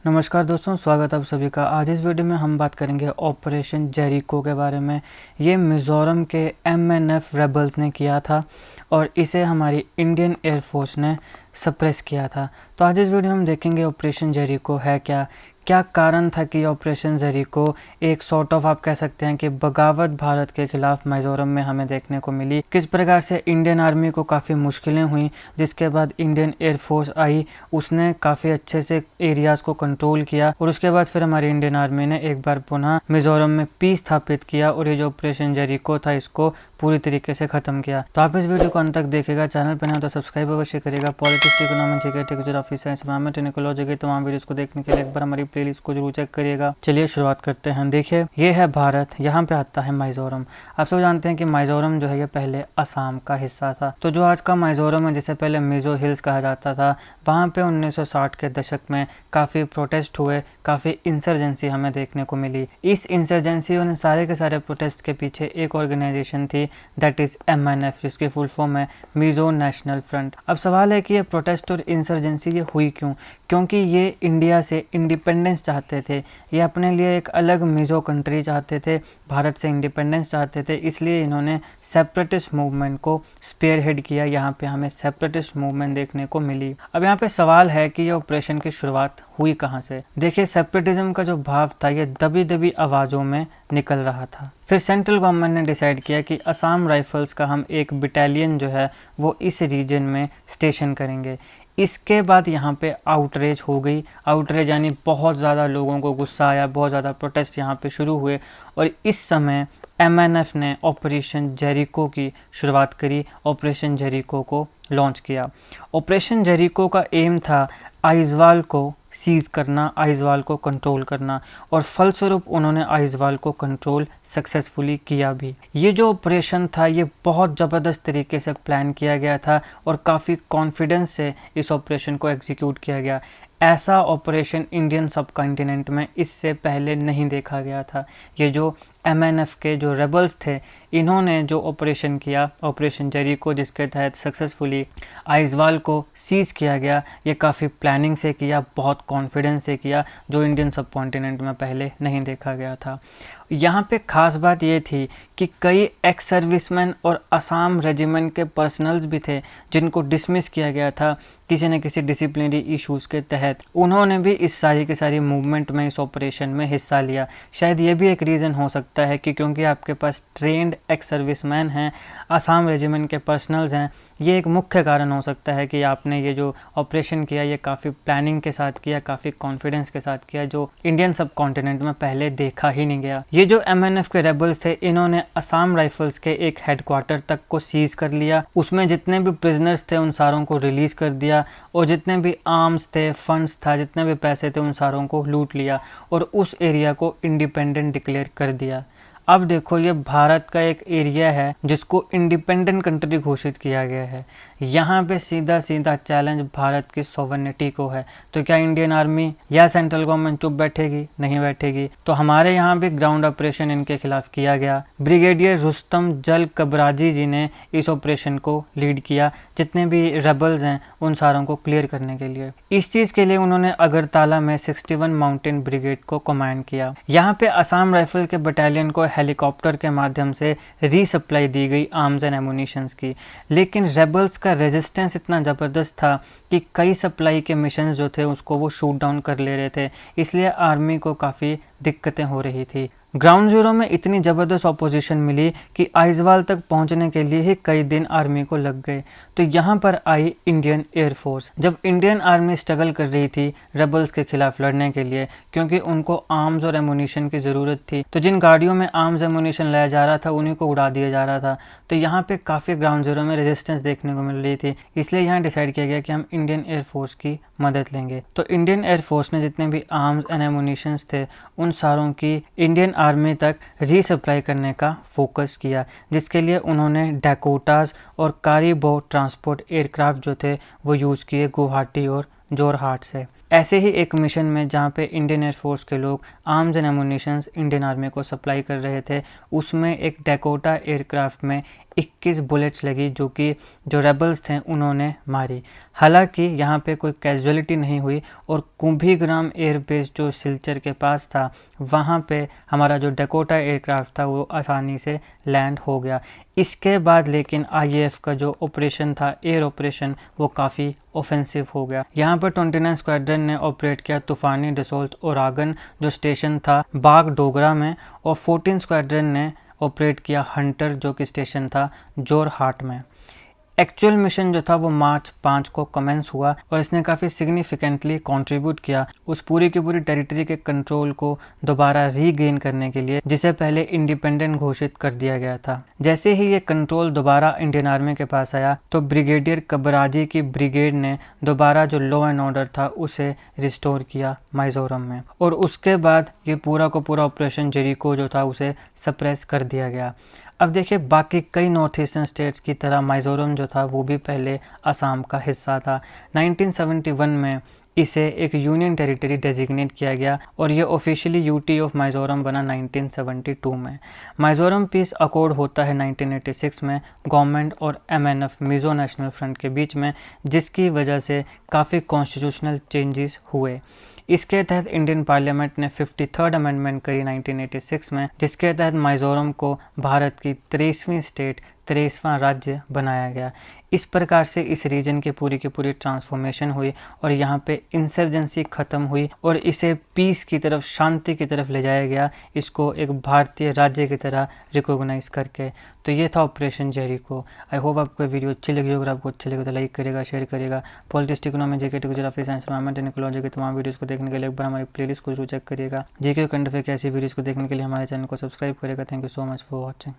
नमस्कार दोस्तों, स्वागत है आप सभी का। आज इस वीडियो में हम बात करेंगे ऑपरेशन जेरिको के बारे में। ये मिज़ोरम के एमएनएफ रेबल्स ने किया था और इसे हमारी इंडियन एयरफोर्स ने सप्रेस किया था। तो आज इस वीडियो में हम देखेंगे ऑपरेशन जेरिको है क्या, क्या कारण था कि ऑपरेशन जेरिको एक सॉर्ट ऑफ आप कह सकते हैं कि बगावत भारत के खिलाफ मिज़ोरम में हमें देखने को मिली। किस प्रकार से इंडियन आर्मी को काफ़ी मुश्किलें हुई, जिसके बाद इंडियन एयरफोर्स आई, उसने काफ़ी अच्छे से एरियाज़ को कंट्रोल किया और उसके बाद फिर हमारी इंडियन आर्मी ने एक बार पुनः मिज़ोरम में पीस स्थापित किया और ये जो ऑपरेशन जेरिको था इसको पूरी तरीके से खत्म किया। तो आप इस वीडियो को अंत तक देखेगा, चैनल पर नहीं तो सब्सक्राइब अवश्य करिएगा। Politics, economics, GK, office science, environment and ecology के तमाम वीडियोस को देखने के लिए एक बार हमारी प्लेलिस्ट को जरूर चेक करिएगा। चलिए शुरुआत करते हैं। देखिए, ये है भारत, यहाँ पे आता है मिज़ोरम। आप सब जानते हैं कि मिज़ोरम जो है ये पहले असम का हिस्सा था। तो जो आज का मिज़ोरम है, जिसे पहले मिज़ो हिल्स कहा जाता था, वहाँ पे 1960 के दशक में काफ़ी प्रोटेस्ट हुए, काफ़ी इंसर्जेंसी हमें देखने को मिली। इस इंसर्जेंसी और सारे के सारे प्रोटेस्ट के पीछे एक ऑर्गेनाइजेशन थी, दैट इज़ एमएनएफ, जिसकी फुल फॉर्म है मिज़ो नेशनल फ्रंट। अब सवाल है कि ये प्रोटेस्ट और इंसर्जेंसी ये हुई क्यों? क्योंकि ये इंडिया से इंडिपेंडेंस चाहते थे, ये अपने लिए एक अलग मिज़ो कंट्री चाहते थे, भारत से इंडिपेंडेंस चाहते थे, इसलिए इन्होंने सेपरेटिस्ट मूवमेंट को स्पेयरहेड किया। यहाँ पे हमें सेपरेटिस्ट मूवमेंट देखने को मिली। अब यहाँ पे सवाल है कि ये ऑपरेशन की शुरुआत हुई कहाँ से? देखिए, सेपरेटिज्म का जो भाव था ये दबी दबी आवाज़ों में निकल रहा था। फिर सेंट्रल गवर्नमेंट ने डिसाइड किया कि असम राइफल्स का हम एक बटालियन जो है वो इस रीजन में स्टेशन करेंगे। इसके बाद यहाँ पे आउटरेज हो गई। आउटरेज यानी बहुत ज़्यादा लोगों को गुस्सा आया, बहुत ज़्यादा प्रोटेस्ट यहाँ पे शुरू हुए और इस समय एमएनएफ ने ऑपरेशन जेरिको की शुरुआत करी, ऑपरेशन जेरिको को लॉन्च किया। ऑपरेशन जेरिको का एम था आइजवाल को सीज़ करना, आइजवाल को कंट्रोल करना, और फलस्वरूप उन्होंने आइजवाल को कंट्रोल सक्सेसफुली किया भी। ये जो ऑपरेशन था ये बहुत ज़बरदस्त तरीके से प्लान किया गया था और काफ़ी कॉन्फिडेंस से इस ऑपरेशन को एग्जीक्यूट किया गया। ऐसा ऑपरेशन इंडियन सब कॉन्टिनेंट में इससे पहले नहीं देखा गया था। ये जो एमएनएफ के जो रेबल्स थे, इन्होंने जो ऑपरेशन किया, ऑपरेशन जेरिको, जिसके तहत सक्सेसफुली आइजवाल को सीज़ किया गया, ये काफ़ी प्लानिंग से किया, बहुत कॉन्फिडेंस से किया, जो इंडियन सब कॉन्टिनेंट में पहले नहीं देखा गया था। यहाँ पे ख़ास बात ये थी कि कई एक्स सर्विसमैन और असम रेजिमेंट के पर्सनल्स भी थे जिनको डिसमिस किया गया था किसी न किसी डिसिप्लिनरी इश्यूज़ के तहत। उन्होंने भी इस सारी की सारी मूवमेंट में, इस ऑपरेशन में हिस्सा लिया। शायद ये भी एक रीज़न हो सकता है कि क्योंकि आपके पास ट्रेंड एक्स सर्विसमैन हैं, असम रेजिमेंट के पर्सनल्स हैं, ये एक मुख्य कारण हो सकता है कि आपने ये जो ऑपरेशन किया ये काफ़ी प्लानिंग के साथ किया, काफ़ी कॉन्फिडेंस के साथ किया, जो इंडियन सब कॉन्टिनेंट में पहले देखा ही नहीं गया। ये जो एमएनएफ के रेबल्स थे, इन्होंने असम राइफल्स के एक हेडक्वार्टर तक को सीज कर लिया। उसमें जितने भी प्रिजनर्स थे उन सारों को रिलीज़ कर दिया और जितने भी आर्म्स थे, फंड्स था, जितने भी पैसे थे, उन सारों को लूट लिया और उस एरिया को इंडिपेंडेंट डिक्लेयर कर दिया। अब देखो, ये भारत का एक एरिया है जिसको इंडिपेंडेंट कंट्री घोषित किया गया है। यहाँ पे सीधा सीधा चैलेंज भारत की सॉवरेनिटी को है। तो क्या इंडियन आर्मी या सेंट्रल गवर्नमेंट चुप बैठेगी? नहीं बैठेगी। तो हमारे यहाँ भी ग्राउंड ऑपरेशन इनके खिलाफ किया गया। ब्रिगेडियर रुस्तम जल कबराजी जी ने इस ऑपरेशन को लीड किया, जितने भी रेबल्स हैं उन सारों को क्लियर करने के लिए। इस चीज़ के लिए उन्होंने अगरतला में 61 माउंटेन ब्रिगेड को कमांड किया। यहाँ पे असम राइफल के बटालियन को हेलीकॉप्टर के माध्यम से रीसप्लाई दी गई आर्म्स एंड एमुनिशंस की, लेकिन रेबल्स का रेजिस्टेंस इतना ज़बरदस्त था कि कई सप्लाई के मिशन जो थे उसको वो शूट डाउन कर ले रहे थे, इसलिए आर्मी को काफ़ी दिक्कतें हो रही थी। ग्राउंड जीरो में इतनी ज़बरदस्त ऑपोजिशन मिली कि आइजवाल तक पहुंचने के लिए ही कई दिन आर्मी को लग गए। तो यहाँ पर आई इंडियन एयरफोर्स। जब इंडियन आर्मी स्ट्रगल कर रही थी रेबल्स के खिलाफ लड़ने के लिए, क्योंकि उनको आर्म्स और एमुनिशन की ज़रूरत थी, तो जिन गाड़ियों में आर्म्स एमुनिशन लाया जा रहा था उन्हीं को उड़ा दिया जा रहा था। तो यहाँ पे काफ़ी ग्राउंड जीरो में रेजिस्टेंस देखने को मिल रही थी, इसलिए यहाँ डिसाइड किया गया कि हम इंडियन एयरफोर्स की मदद लेंगे। तो इंडियन एयरफोर्स ने जितने भी आर्म्स एंड एमुनिशंस थे उन सारों की इंडियन आर्मी तक रीसप्लाई करने का फोकस किया, जिसके लिए उन्होंने डैकोटास और कारीबो ट्रांसपोर्ट एयरक्राफ्ट जो थे वो यूज़ किए गुवाहाटी और जोरहाट से। ऐसे ही एक मिशन में जहाँ पे इंडियन एयरफोर्स के लोग आर्म्स एंड एमुनिशंस इंडियन आर्मी को सप्लाई कर रहे थे, उसमें एक डैकोटा एयरक्राफ्ट में 21 बुलेट्स लगी जो कि जो रेबल्स थे उन्होंने मारी। हालांकि यहाँ पे कोई कैजुअलिटी नहीं हुई और कुंभीग्राम एयरबेस जो सिलचर के पास था वहाँ पे हमारा जो डैकोटा एयरक्राफ्ट था वो आसानी से लैंड हो गया। इसके बाद लेकिन आईएएफ का जो ऑपरेशन था, एयर ऑपरेशन, वो काफ़ी ऑफेंसिव हो गया। यहाँ पर 29 स्क्वाड्रन ने ऑपरेट किया तूफानी, डसोल्ट, ओरागन जो स्टेशन था बाग डोगरा में, और 14 स्क्वाड्रन ने ऑपरेट किया हंटर जो कि स्टेशन था जोरहाट में। एक्चुअल मिशन जो था वो मार्च 5 को कमेंस हुआ और इसने काफ़ी सिग्निफिकेंटली कंट्रीब्यूट किया उस पूरी की पूरी टेरिटरी के कंट्रोल को दोबारा रीगेन करने के लिए, जिसे पहले इंडिपेंडेंट घोषित कर दिया गया था। जैसे ही ये कंट्रोल दोबारा इंडियन आर्मी के पास आया तो ब्रिगेडियर कबराजी की ब्रिगेड ने दोबारा जो लॉ एंड ऑर्डर था उसे रिस्टोर किया मिजोरम में, और उसके बाद ये पूरा को पूरा ऑपरेशन जेरिको जो था उसे सप्रेस कर दिया गया। अब देखिए, बाकी कई नॉर्थ ईस्टर्न स्टेट्स की तरह मिजोरम जो था वो भी पहले असम का हिस्सा था। 1971 में इसे एक यूनियन टेरिटरी डेजिग्नेट किया गया और ये ऑफिशियली यूटी ऑफ मिजोरम बना 1972 में। मिजोरम पीस अकॉर्ड होता है 1986 में गवर्नमेंट और एमएनएफ मिजो नेशनल फ्रंट के बीच में, जिसकी वजह से काफ़ी कॉन्स्टिट्यूशनल चेंजेस हुए। इसके तहत इंडियन पार्लियामेंट ने 53rd अमेंडमेंट करी 1986 में, जिसके तहत मिजोरम को भारत की 23वीं स्टेट, 23वां राज्य बनाया गया। इस प्रकार से इस रीजन की पूरी ट्रांसफॉर्मेशन हुई और यहाँ पे इंसर्जेंसी ख़त्म हुई और इसे पीस की तरफ, शांति की तरफ ले जाया गया, इसको एक भारतीय राज्य की तरह रिकॉग्नाइज करके। तो ये था ऑपरेशन जेरिको। आई होप आपको वीडियो अच्छी लगी होगी। अगर आपको अच्छी लगी तो लाइक करेगा, शेयर करेगा। Politics, economy, GK, geography, science, environment and ecology के तमाम वीडियोस को देखने के लिए एक बार हमारी प्लेलिस्ट को जरूर चेक करिएगा। जीके करंट अफेयर की ऐसी वीडियोस को देखने के लिए हमारे चैनल को सब्सक्राइब करेगा। Thank you so much for watching.